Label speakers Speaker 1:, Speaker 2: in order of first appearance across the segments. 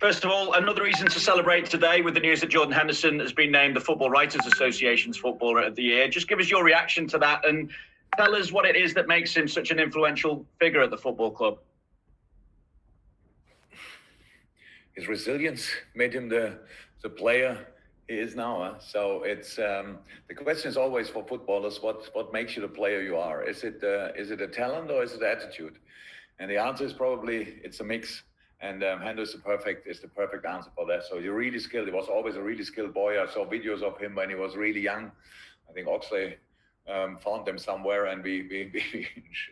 Speaker 1: First of all, another reason to celebrate today with the news that Jordan Henderson has been named the Football Writers Association's Footballer of the Year. Just give us your reaction to that and tell us what it is that makes him such an influential figure at the football club.
Speaker 2: His resilience made him the player he is now. So it's the question is always for footballers, what makes you the player you are? Is it a talent or is it attitude? And the answer is probably it's a mix. And Hendo is the perfect answer for that. So you're really skilled. He was always a really skilled boy. I saw videos of him when he was really young. I think Oxley found them somewhere, and we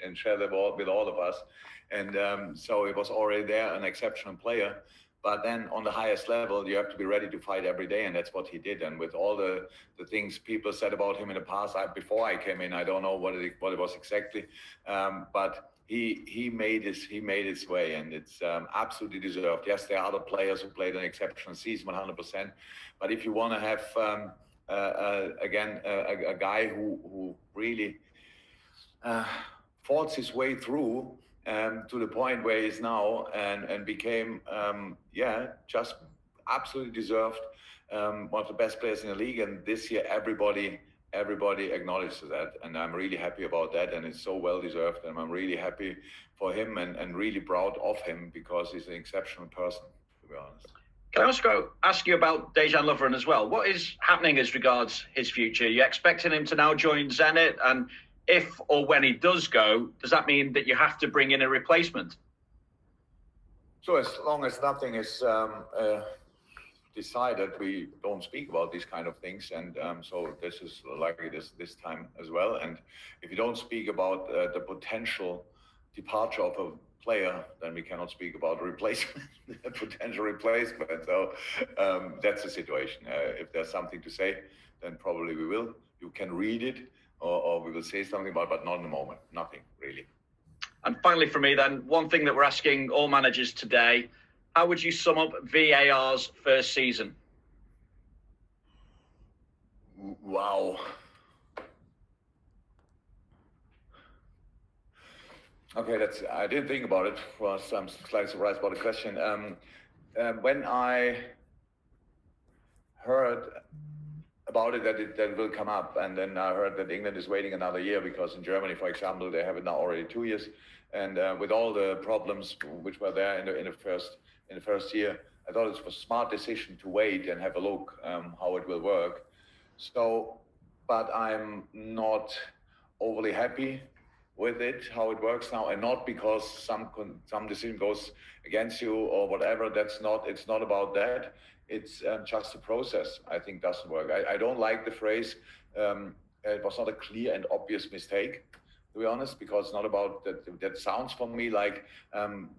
Speaker 2: and shared them all with all of us. And so he was already there, an exceptional player. But then on the highest level, you have to be ready to fight every day, and that's what he did. And with all the things people said about him in the past, before I came in, I don't know what it was exactly, but he made his way, and it's absolutely deserved. Yes, there are other players who played an exceptional season, 100%. But if you want to have a guy who really fought his way through to the point where he is now, and became just absolutely deserved one of the best players in the league. And this year, everybody acknowledges that, and I'm really happy about that, and it's so well deserved, and I'm really happy for him and really proud of him because he's an exceptional person, to be honest.
Speaker 1: Can I also ask you about Dejan Lovren as well? What is happening as regards his future? Are you expecting him to now join Zenit? And if or when he does go, does that mean that you have to bring in a replacement?
Speaker 2: So as long as nothing is decided, we don't speak about these kind of things, and so this is likely this time as well. And if you don't speak about the potential departure of a player, then we cannot speak about replacement, potential replacement. So that's the situation. If there's something to say, then probably we will. You can read it, or we will say something about it, but not in the moment. Nothing really.
Speaker 1: And finally, for me, then, one thing that we're asking all managers today: how would you sum up VAR's first season?
Speaker 2: Wow. Okay, I didn't think about it. I'm slightly surprised about the question. When I heard about it, that it will come up, and then I heard that England is waiting another year because in Germany, for example, they have it now already 2 years, and with all the problems which were there in the first year, I thought it was a smart decision to wait and have a look how it will work. So, but I'm not overly happy with it, how it works now, and not because some decision goes against you or whatever. It's not about that. It's just a process, I think, doesn't work. I don't like the phrase, it was not a clear and obvious mistake, to be honest, because it's not about that. That sounds for me like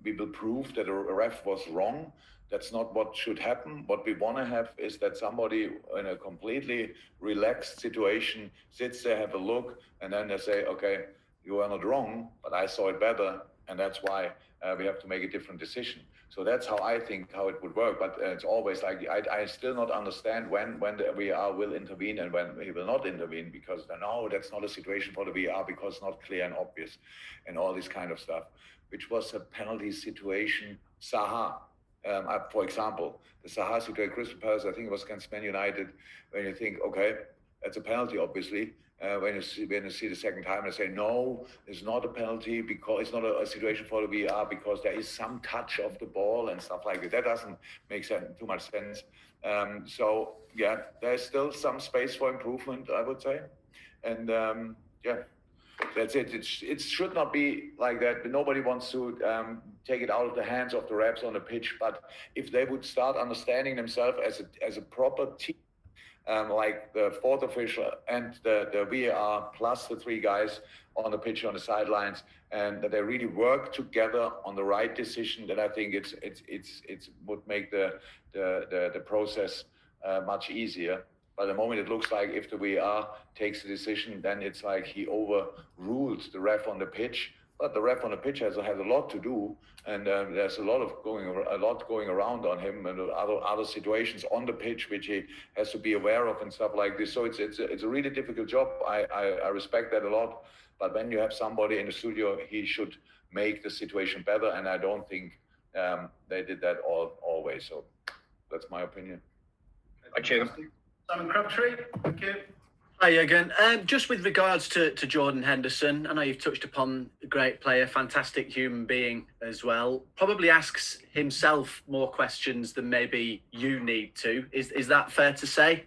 Speaker 2: we will prove that a ref was wrong. That's not what should happen. What we want to have is that somebody in a completely relaxed situation sits there, have a look, and then they say, okay, you are not wrong, but I saw it better, and that's why we have to make a different decision. So that's how I think how it would work. But it's always like I still not understand when the VAR will intervene and when he will not intervene, because no, that's not a situation for the VAR because it's not clear and obvious, and all this kind of stuff, which was a penalty situation. Zaha, for example, the Zaha situation, Crystal Palace, I think it was against Man United, when you think, okay, that's a penalty, obviously. When you see the second time, they say, no, it's not a penalty because it's not a situation for the VAR because there is some touch of the ball and stuff like that. That doesn't make too much sense. So, yeah, there's still some space for improvement, I would say. And, that's it. It should not be like that. But nobody wants to take it out of the hands of the refs on the pitch. But if they would start understanding themselves as a proper team, like the fourth official and the VAR plus the three guys on the pitch on the sidelines, and that they really work together on the right decision, then I think it would make the process much easier. But the moment it looks like if the VAR takes the decision, then it's like he overruled the ref on the pitch. But the ref on the pitch has a lot to do, and there's a lot going around on him, and other situations on the pitch which he has to be aware of and stuff like this. So it's a really difficult job. I respect that a lot. But when you have somebody in the studio, he should make the situation better. And I don't think they did that always. So that's my opinion.
Speaker 1: Thank you.
Speaker 3: Simon Crabtree, thank you.
Speaker 4: Hi, Jurgen. Just with regards to Jordan Henderson, I know you've touched upon a great player, fantastic human being as well. Probably asks himself more questions than maybe you need to. Is that fair to say?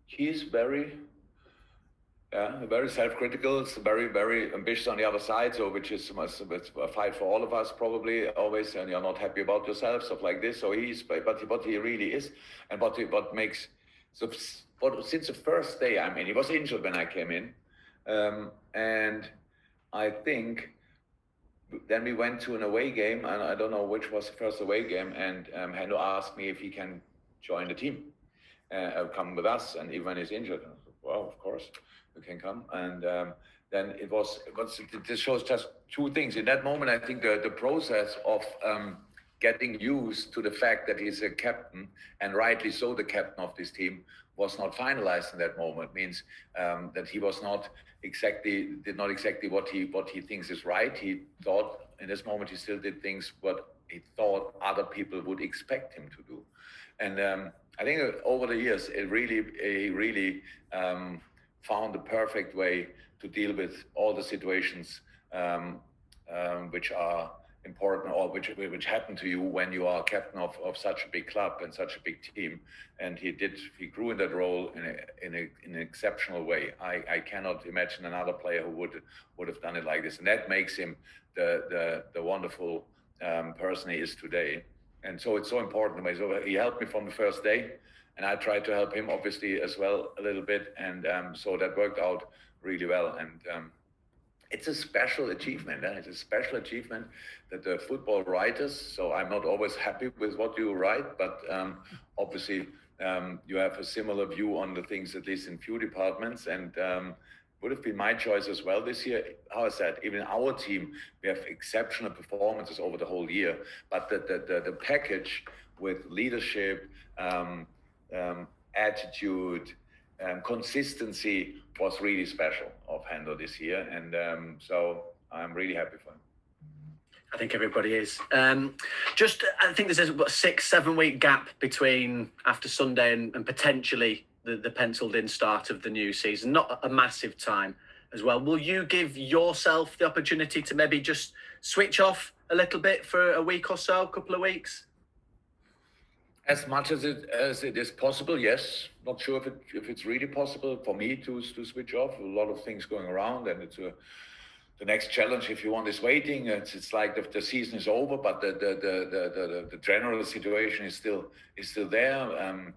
Speaker 2: He's very self-critical. It's very, very ambitious on the other side. So, which is it's a fight for all of us, probably always. And you're not happy about yourself, stuff like this. So but what he really is, and what makes since the first day. I mean, he was injured when I came in, and I think then we went to an away game, and I don't know which was the first away game, and Hendo asked me if he can join the team, come with us, and even when he's injured. I said, well, of course. You can come, and then this shows just two things. In that moment, I think the process of getting used to the fact that he's a captain, and rightly so, the captain of this team, was not finalized in that moment. Means that he was did not exactly what he thinks is right. He thought in this moment he still did things what he thought other people would expect him to do, and I think over the years he really found the perfect way to deal with all the situations which are important, or which happen to you when you are captain of such a big club and such a big team. And he grew in that role in an exceptional way. I cannot imagine another player who would have done it like this, and that makes him the wonderful person he is today. And so it's so important to me. So he helped me from the first day, and I tried to help him obviously as well a little bit, and so that worked out really well. And it's a special achievement. It's a special achievement that the football writers. So I'm not always happy with what you write, but obviously you have a similar view on the things, at least in few departments. And would have been my choice as well this year. How I said, even our team, we have exceptional performances over the whole year, but the package with leadership, attitude, consistency was really special of Hendo this year, and so I'm really happy for him.
Speaker 4: I think everybody is. I think there's a 6-7 week gap between after Sunday and potentially the penciled in start of the new season. Not a massive time as well. Will you give yourself the opportunity to maybe just switch off a little bit for a week or so, a couple of weeks?
Speaker 2: As much as it is possible, yes. Not sure if it's really possible for me to switch off. A lot of things going around, and it's the next challenge, if you want, is waiting. It's like the season is over, but the general situation is still there.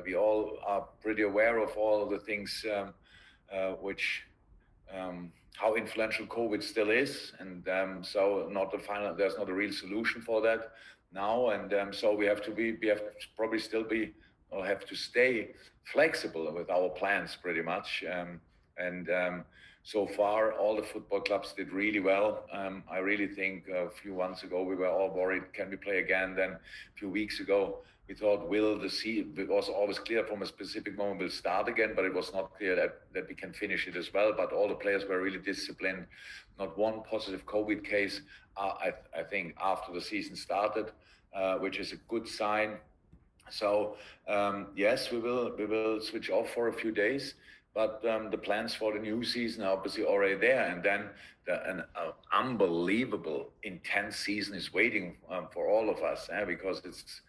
Speaker 2: We all are pretty aware of all the things which how influential COVID still is, and so there's not a real solution for that now, and so we have to have to stay flexible with our plans pretty much, and so far all the football clubs did really well. I really think a few months ago we were all worried, can we play again? Then a few weeks ago we thought, it was always clear from a specific moment we'll start again, but it was not clear that we can finish it as well. But all the players were really disciplined. Not one positive COVID case, I think, after the season started, which is a good sign. So yes, we will switch off for a few days, but the plans for the new season are obviously already there. And then an unbelievable, intense season is waiting for all of us, because it's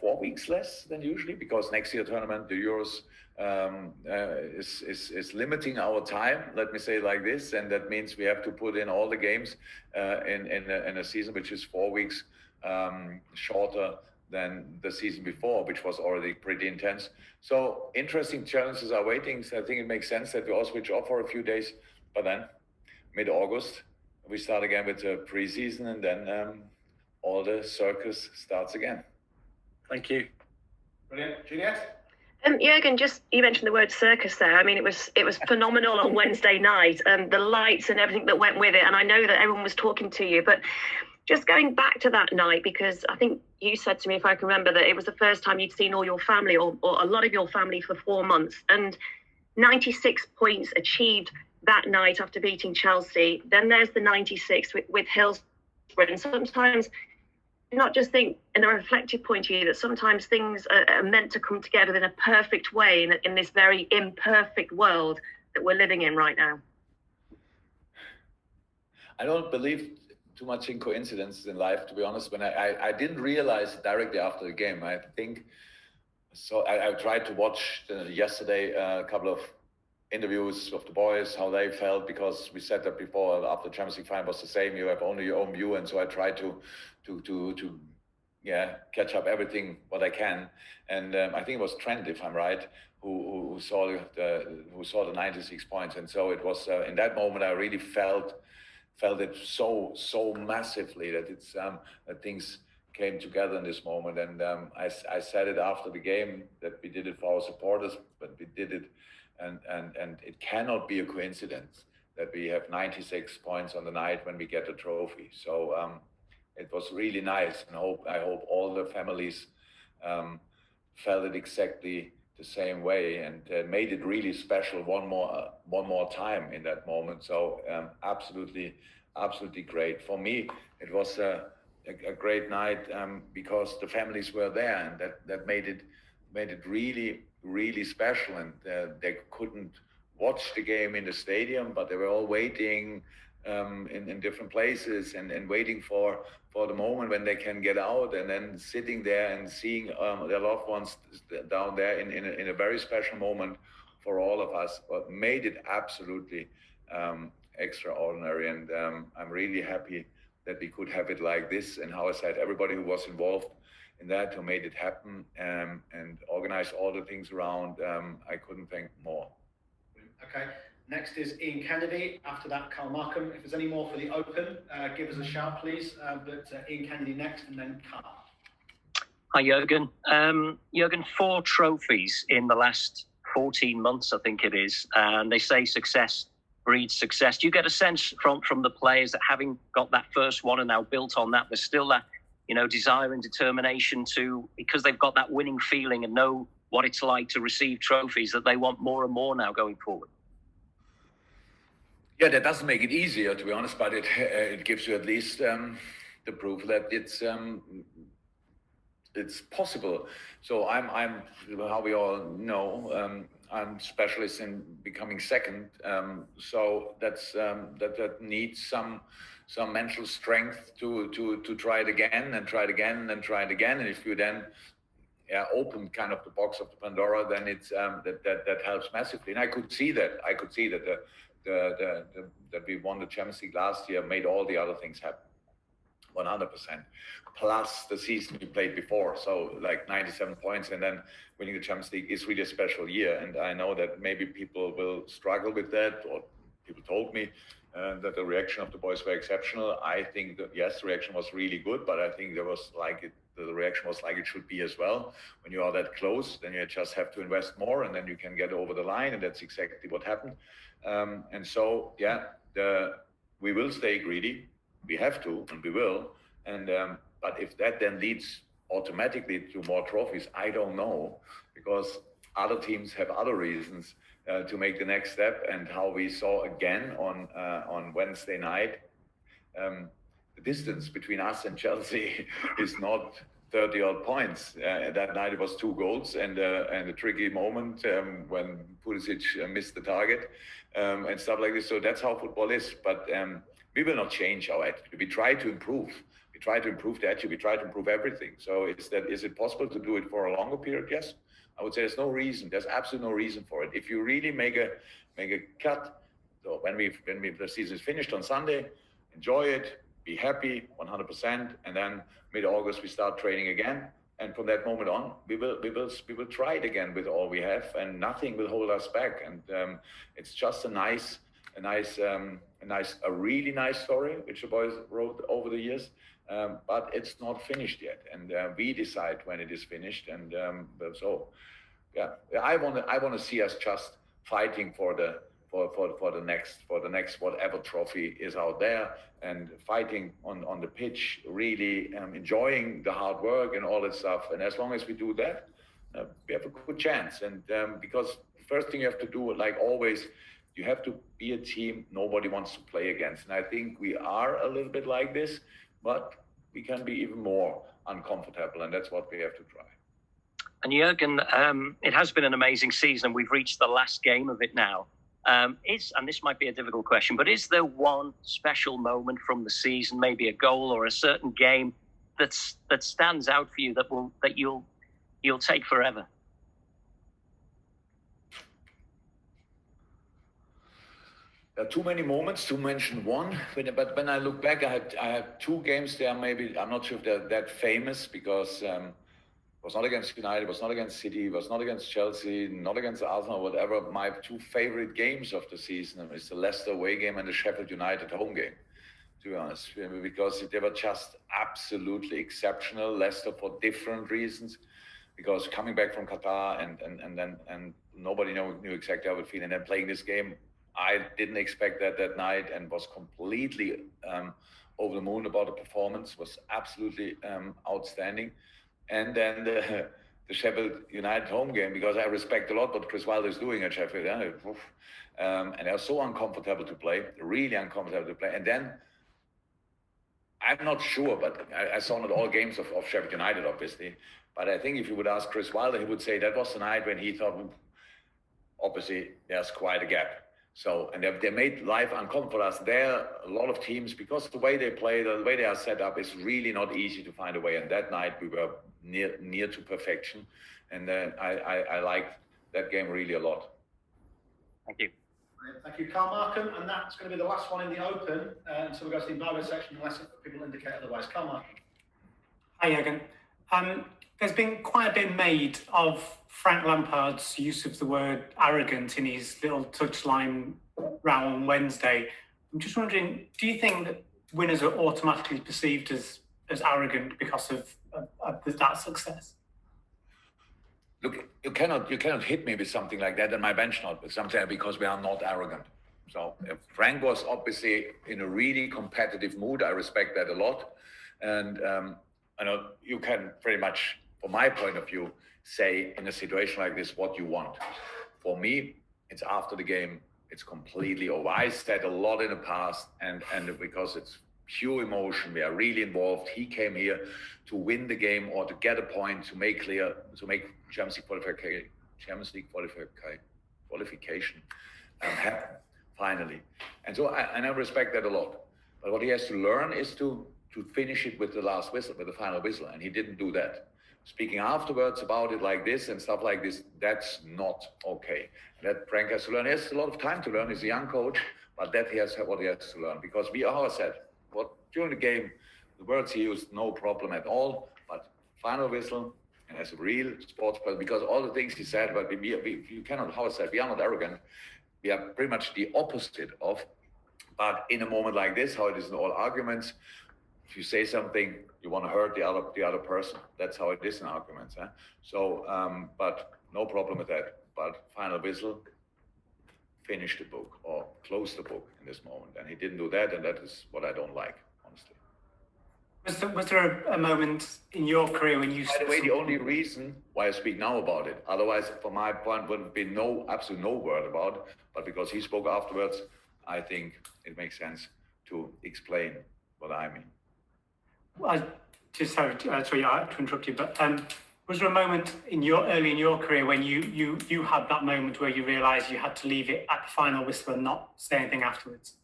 Speaker 2: 4 weeks less than usually, because next year tournament, the Euros, is limiting our time, let me say it like this, and that means we have to put in all the games in a season which is 4 weeks shorter than the season before, which was already pretty intense. So interesting challenges are waiting. So I think it makes sense that we all switch off for a few days, but then mid-August we start again with the preseason, and then all the circus starts again.
Speaker 4: Thank you.
Speaker 3: Brilliant. Juliette?
Speaker 5: Jurgen, you mentioned the word circus there. I mean, it was phenomenal on Wednesday night, the lights and everything that went with it. And I know that everyone was talking to you, but just going back to that night, because I think you said to me, if I can remember, that it was the first time you'd seen all your family or a lot of your family for 4 months, and 96 points achieved that night after beating Chelsea. Then there's the 96 with Hillsborough. And sometimes not just think in a reflective point of view that sometimes things are meant to come together in a perfect way in this very imperfect world that we're living in right now.
Speaker 2: I don't believe too much in coincidences in life, to be honest. When I didn't realize it directly after the game. I think so. I tried to watch yesterday a couple of interviews of the boys, how they felt, because we said that before, after the Champions League final was the same. You have only your own view, and so I tried to catch up everything what I can. And I think it was Trent, if I'm right, who saw the 96 points. And so it was in that moment I really felt it so massively that it's that things came together in this moment. And I said it after the game that we did it for our supporters, but we did it. And it cannot be a coincidence that we have 96 points on the night when we get the trophy. So it was really nice, and I hope all the families felt it exactly the same way, and made it really special one more time in that moment. So absolutely great for me. It was a great night because the families were there, and that made it really special. And they couldn't watch the game in the stadium, but they were all waiting in different places and waiting for the moment when they can get out, and then sitting there and seeing their loved ones down there in a very special moment for all of us. But made it absolutely extraordinary, and I'm really happy that we could have it like this. And how I said, everybody who was involved in that, who made it happen and organized all the things around, I couldn't thank more.
Speaker 3: Okay, next is Ian Kennedy. After that, Carl Markham. If there's any more for the Open, give us a shout, please. But Ian Kennedy next, and then Carl.
Speaker 6: Hi, Jurgen. Jurgen, 4 trophies in the last 14 months, I think it is. And they say success breeds success. Do you get a sense from the players that having got that first one and now built on that, there's still that, desire and determination to, because they've got that winning feeling and know what it's like to receive trophies, that they want more and more now going forward?
Speaker 2: Yeah, that doesn't make it easier, to be honest, but it gives you at least the proof that it's possible. So I'm how we all know, I'm specialist in becoming second. So that needs some mental strength to try it again and try it again and try it again. And if you then open kind of the box of the Pandora, then it's that helps massively. And I could see that that we won the Champions League last year made all the other things happen 100%, plus the season we played before. So like 97 points and then winning the Champions League is really a special year. And I know that maybe people will struggle with that, or people told me that the reaction of the boys were exceptional. I think that yes, the reaction was really good, but I think the reaction was like it should be as well. When you are that close, then you just have to invest more, and then you can get over the line, and that's exactly what happened. And so we will stay greedy. We have to, and we will. And but if that then leads automatically to more trophies, I don't know, because other teams have other reasons to make the next step. And how we saw again on Wednesday night, the distance between us and Chelsea is not 30 odd points. That night it was 2 goals and a tricky moment when Pulisic missed the target and stuff like this. So that's how football is. But we will not change our attitude. We try to improve. We try to improve the attitude. We try to improve everything. So is it possible to do it for a longer period? Yes. I would say there's no reason. There's absolutely no reason for it. If you really make a cut, so when the season is finished on Sunday, enjoy it, be happy 100%, and then mid-August we start training again. And from that moment on, we will try it again with all we have, and nothing will hold us back. And it's just a really nice story which the boys wrote over the years. But it's not finished yet, and we decide when it is finished. And I want to see us just fighting for the next whatever trophy is out there, and fighting on the pitch, really enjoying the hard work and all that stuff. And as long as we do that, we have a good chance. And because the first thing you have to do, like always, you have to be a team nobody wants to play against. And I think we are a little bit like this, but we can be even more uncomfortable, and that's what we have to try.
Speaker 6: And Jurgen, it has been an amazing season. We've reached the last game of it now. And this might be a difficult question, but is there one special moment from the season, maybe a goal or a certain game that stands out for you that you'll take forever?
Speaker 2: There are too many moments to mention one, but when I look back, I had two games there. Maybe I'm not sure if they're that famous because it was not against United, it was not against City, it was not against Chelsea, not against Arsenal, whatever. My two favorite games of the season is the Leicester away game and the Sheffield United home game, to be honest, because they were just absolutely exceptional. Leicester for different reasons, because coming back from Qatar and nobody knew exactly how it would feel, and then playing this game. I didn't expect that night and was completely over the moon about the performance. Was absolutely outstanding. And then the Sheffield United home game, because I respect a lot what Chris Wilder is doing at Sheffield. And they're so uncomfortable to play, really uncomfortable to play. And then I'm not sure, but I saw not all games of Sheffield United, obviously. But I think if you would ask Chris Wilder, he would say that was the night when he thought, obviously, there's quite a gap. So, and they made life uncomfortable for us. There are a lot of teams, because the way they play, the way they are set up, is really not easy to find a way. And that night we were near to perfection. And then I liked that game really a lot.
Speaker 6: Thank you.
Speaker 3: Thank you, Carl Markham. And that's going to be the last one in the Open. So we'll go to the embargo section unless people indicate otherwise. Carl Markham.
Speaker 7: Hi, Jurgen. There's been quite a bit made of Frank Lampard's use of the word arrogant in his little touchline row on Wednesday. I'm just wondering, do you think that winners are automatically perceived as arrogant because of that success?
Speaker 2: Look, you cannot hit me with something like that, and my bench not with something, because we are not arrogant. So Frank was obviously in a really competitive mood. I respect that a lot, and I know you can pretty much, from my point of view, say in a situation like this what you want. For me, it's after the game, it's completely over. I said a lot in the past, and because it's pure emotion, we are really involved. He came here to win the game or to get a point, to make Champions League qualification happen finally. And so I respect that a lot. But what he has to learn is to finish it with the last whistle, with the final whistle, and he didn't do that. Speaking afterwards about it like this and stuff like this, that's not okay. That Frank has to learn. He has a lot of time to learn. He's a young coach, but that he has what he has to learn. Because we always said, during the game, the words he used, no problem at all, but final whistle, and as a real sports player, because all the things he said, but you cannot, how I said, we are not arrogant. We are pretty much the opposite of, but in a moment like this, how it is in all arguments, if you say something, you want to hurt the other person. That's how it is in arguments. Huh? So, but no problem with that. But final whistle, finish the book or close the book in this moment. And he didn't do that, and that is what I don't like, honestly.
Speaker 7: Was there a moment in your career when you...
Speaker 2: By the way, the only reason why I speak now about it, otherwise, from my point, would have been absolutely no word about it. But because he spoke afterwards, I think it makes sense to explain what I mean.
Speaker 7: I just sorry to interrupt you, but was there a moment early in your career when you had that moment where you realised you had to leave it at the final whistle and not say anything afterwards?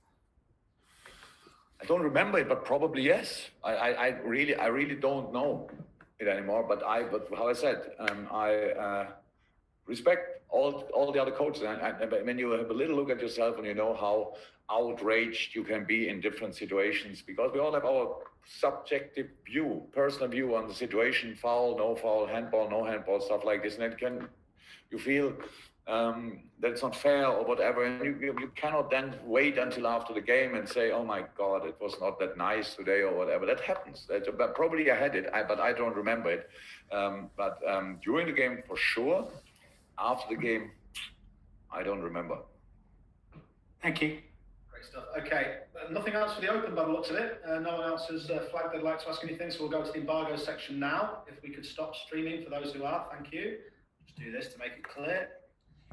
Speaker 2: I don't remember it, but probably yes. I really don't know it anymore. But how I said, I respect all the other coaches. And when you have a little look at yourself and you know how outraged you can be in different situations, because we all have our subjective view, personal view on the situation, foul, no foul, handball, no handball, stuff like this. And you feel that it's not fair or whatever. And you cannot then wait until after the game and say, oh my God, it was not that nice today or whatever. That happens. But probably I had it, but I don't remember it. But during the game, for sure. After the game, I don't remember.
Speaker 7: Thank you.
Speaker 3: Great stuff. Okay, nothing else for the Open by the looks of it. No one else has flagged they'd like to ask anything, so we'll go to the embargo section now. If we could stop streaming for those who are, thank you. Just do this to make it clear.